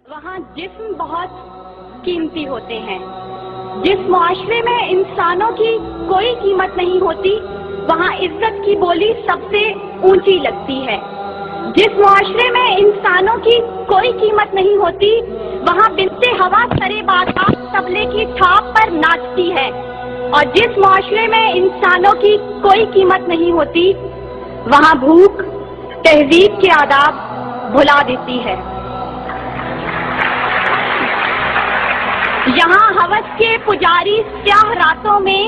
وہاں جسم بہت قیمتی ہوتے ہیں۔ جس معاشرے میں انسانوں کی کوئی قیمت نہیں ہوتی وہاں عزت کی بولی سب سے اونچی لگتی ہے۔ جس معاشرے میں انسانوں کی کوئی قیمت نہیں ہوتی وہاں بنت ہوا سرے بادام طبلے کی تھاپ پر ناچتی ہے، اور جس معاشرے میں انسانوں کی کوئی قیمت نہیں ہوتی وہاں بھوک تہذیب کے آداب بھلا دیتی ہے۔ یہاں ہوس کے پجاری سیاہ راتوں میں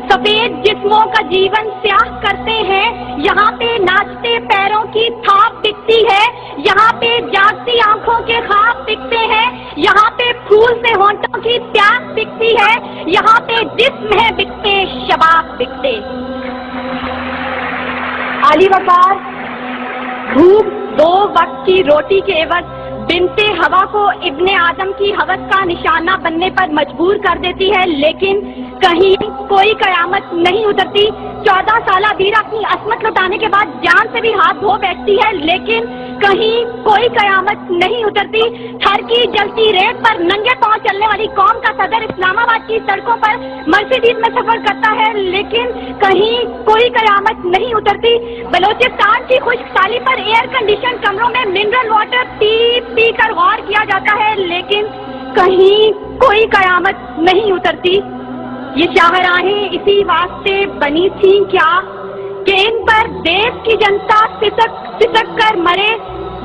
سفید جسموں کا جیون سیاہ کرتے ہیں، یہاں پہ ناچتے پیروں کی تھاپ بکتی ہے، یہاں پہ جاگتی آنکھوں کے خواب بکتے ہیں، یہاں پہ پھول سے ہونٹوں کی پیاس بکتی ہے، یہاں پہ جسم ہے بکتے شباب بکتے۔ علی وقار بھوک 2 وقت کی روٹی کے عوض بنت ہوا کو ابن آدم کی ہوس کا نشانہ بننے پر مجبور کر دیتی ہے، لیکن کہیں کوئی قیامت نہیں اترتی۔ 14 سالہ بیرا اپنی عصمت لوٹانے کے بعد جان سے بھی ہاتھ دھو بیٹھتی ہے، لیکن کہیں کوئی قیامت نہیں اترتی۔ تھر کی جلتی ریت پر ننگے پاؤں چلنے والی قوم کا صدر اسلام آباد کی سڑکوں پر مرسیڈیز میں سفر کرتا ہے، لیکن کہیں کوئی قیامت نہیں اترتی۔ بلوچستان کی خشک سالی پر ایئر کنڈیشن کمروں میں منرل واٹر پی پی کر غور کیا جاتا ہے، لیکن کہیں کوئی قیامت نہیں اترتی۔ یہ شاہراہیں اسی واسطے بنی تھیں کیا کہ ان پر دیش کی جنتا سسک سسک کر مرے؟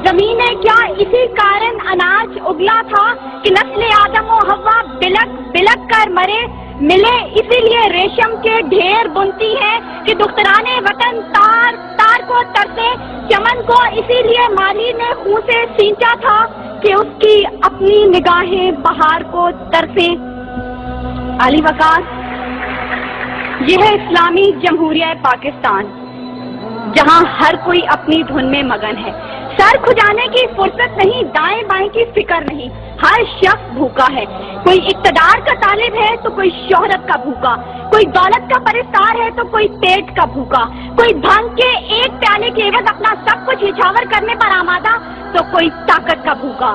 زمینیں کیا اسی کارن اناج اگلا تھا کہ نسل آدم و حوا بلک بلک کر مرے؟ ملے اسی لیے ریشم کے ڈھیر بنتی ہیں کہ دخترانے وطن تار تار کو ترسے، چمن کو اسی لیے مالی نے خون سے سینچا تھا کہ اس کی اپنی نگاہیں بہار کو ترسیں۔ علی وقار یہ ہے اسلامی جمہوریہ پاکستان، جہاں ہر کوئی اپنی دھن میں مگن ہے، سر کھجانے کی فرصت نہیں، دائیں بائیں کی فکر نہیں، ہر شخص بھوکا ہے۔ کوئی اقتدار کا طالب ہے تو کوئی شہرت کا بھوکا، کوئی دولت کا پرستار ہے تو کوئی پیٹ کا بھوکا، کوئی بھنگ کے ایک پیالے کے عوض اپنا سب کچھ نچھاور کرنے پر آمادہ تو کوئی طاقت کا بھوکا۔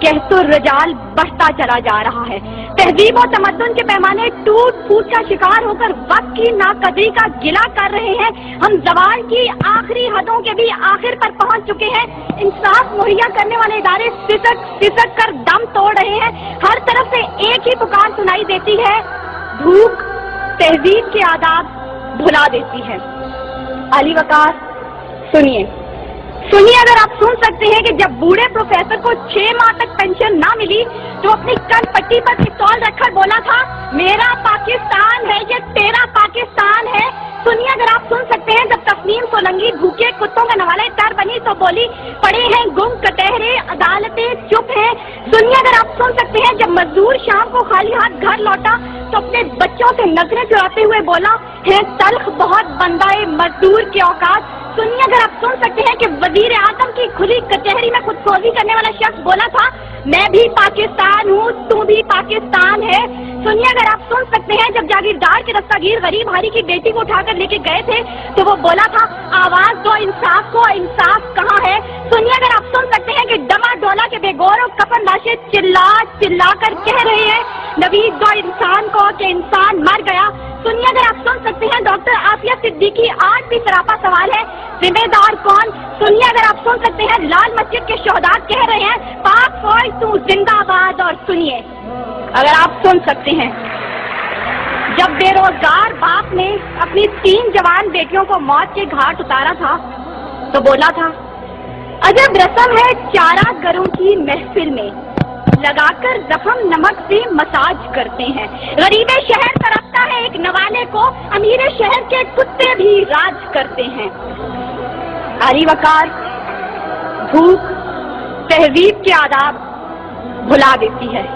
کہت الرجال بڑھتا چلا جا رہا ہے، تہذیب و تمدن کے پیمانے ٹوٹ پھوٹ کا شکار ہو کر وقت کی ناقدری کا گلہ کر رہے ہیں۔ ہم زوال کی آخری حدوں کے بھی آخر پر پہنچ چکے ہیں۔ انصاف مہیا کرنے والے ادارے سسک سسک کر دم توڑ رہے ہیں۔ ہر طرف سے ایک ہی پکار سنائی دیتی ہے، بھوک تہذیب کے آداب بھلا دیتی ہے۔ علی وقار سنیے اگر آپ سن سکتے ہیں کہ جب بوڑھے پروفیسر کو 6 ماہ تک پینشن نہ ملی تو اپنی کن پٹی پر پستول رکھ کر بولا تھا، میرا پاکستان ہے یہ تیرا پاکستان ہے۔ سنیے اگر آپ سن سکتے ہیں جب تسنیم سولنگی بھوکے کتوں کا نوالے تر بنی تو بولی، پڑے ہیں گم کٹہرے عدالتیں چپ ہیں۔ سنیے اگر آپ سن سکتے ہیں جب مزدور شام کو خالی ہاتھ گھر لوٹا تو اپنے بچوں سے نظریں چراتے ہوئے بولا، ہے تلخ بہت بندہ مزدور کے اوقات۔ سنیے اگر آپ سن سکتے ہیں کہ وزیر اعظم کی کھلی کچہری میں خود سوزی کرنے والا شخص بولا تھا، میں بھی پاکستان ہوں تو بھی پاکستان ہے۔ سنیے اگر آپ سن سکتے ہیں جب جاگیردار کے دستگیر غریب ہاری کی بیٹی کو اٹھا کر لے کے گئے تھے تو وہ بولا تھا، آواز دو انصاف کو، انصاف کہاں ہے؟ سنیے اگر آپ سن سکتے ہیں کہ ڈما ڈولا کے بے گور اور کفن لاشیں چلا چلا کر کہہ رہے ہیں، نوید دو انسان کو کہ انسان مر گیا۔ سنیے اگر آپ سن سکتے ہیں ڈاکٹر عافیہ صدیقی آج بھی سراپا سوال ہے، ذمہ دار کون؟ سنیے اگر آپ سن سکتے ہیں لال مسجد کے شہداء کہہ رہے ہیں، پاک فوج تو زندہ باد۔ اور سنیے اگر آپ سن سکتے ہیں جب بے روزگار باپ نے اپنی 3 جوان بیٹیوں کو موت کے گھاٹ اتارا تھا تو بولا تھا، عجب رسم ہے چارہ گروں کی محفل میں، لگا کر زخم نمک سے مساج کرتے ہیں۔ غریب شہر تڑپتا ہے ایک نوالے کو، امیر شہر کے کتے بھی راج کرتے ہیں۔ علی وقار بھوک تہذیب کے آداب بھلا دیتی ہے۔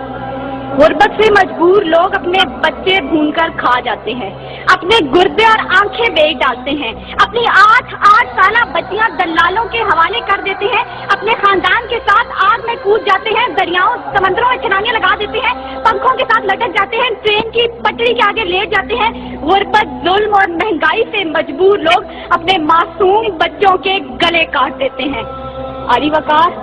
غربت سے مجبور لوگ اپنے بچے بھون کر کھا جاتے ہیں، اپنے گردے اور آنکھیں بیچ ڈالتے ہیں، اپنی 8 سالہ بچیاں دلالوں کے حوالے کر دیتے ہیں، اپنے خاندان کے ساتھ آگ میں کود جاتے ہیں، دریاؤں سمندروں میں چھلانگیں لگا دیتے ہیں، پنکھوں کے ساتھ لٹک جاتے ہیں، ٹرین کی پٹری کے آگے لیٹ جاتے ہیں۔ غربت، ظلم اور مہنگائی سے مجبور لوگ اپنے معصوم بچوں کے گلے کاٹ دیتے ہیں۔ علی وقار